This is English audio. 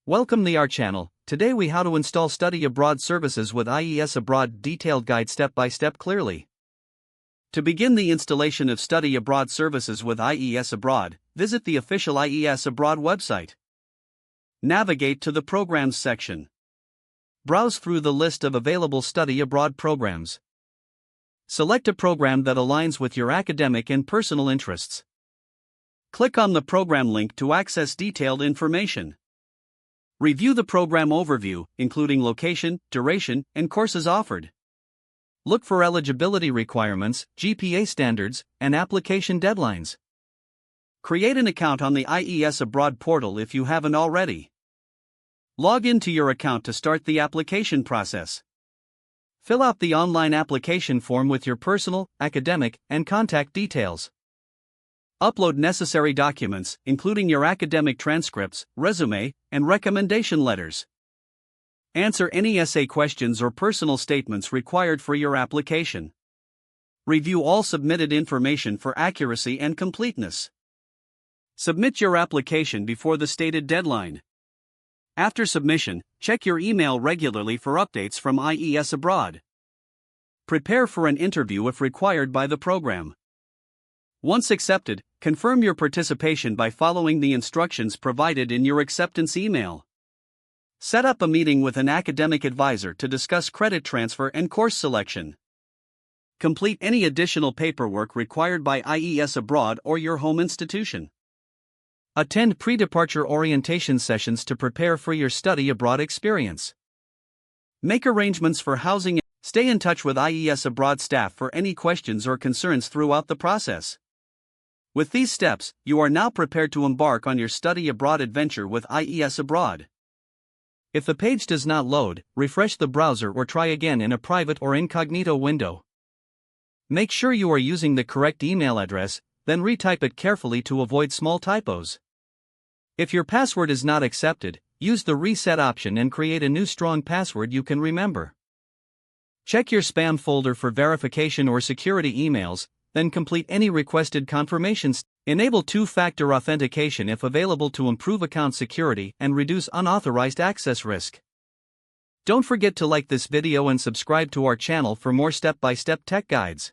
Welcome to our channel. Today we how to install study abroad services with IES Abroad detailed guide step by step clearly. To begin the installation of study abroad services with IES Abroad, visit the official IES Abroad website. Navigate to the Programs section. Browse through the list of available study abroad programs. Select a program that aligns with your academic and personal interests. Click on the program link to access detailed information. Review the program overview, including location, duration, and courses offered. Look for eligibility requirements, GPA standards, and application deadlines. Create an account on the IES Abroad portal if you haven't already. Log into your account to start the application process. Fill out the online application form with your personal, academic, and contact details. Upload necessary documents, including your academic transcripts, resume, and recommendation letters. Answer any essay questions or personal statements required for your application. Review all submitted information for accuracy and completeness. Submit your application before the stated deadline. After submission, check your email regularly for updates from IES Abroad. Prepare for an interview if required by the program. Once accepted, confirm your participation by following the instructions provided in your acceptance email. Set up a meeting with an academic advisor to discuss credit transfer and course selection. Complete any additional paperwork required by IES Abroad or your home institution. Attend pre-departure orientation sessions to prepare for your study abroad experience. Make arrangements for housing. Stay in touch with IES Abroad staff for any questions or concerns throughout the process. With these steps, you are now prepared to embark on your study abroad adventure with IES Abroad. If the page does not load, refresh the browser or try again in a private or incognito window. Make sure you are using the correct email address, then retype it carefully to avoid small typos. If your password is not accepted, use the reset option and create a new strong password you can remember. Check your spam folder for verification or security emails, then complete any requested confirmations. Enable two-factor authentication if available to improve account security and reduce unauthorized access risk. Don't forget to like this video and subscribe to our channel for more step-by-step tech guides.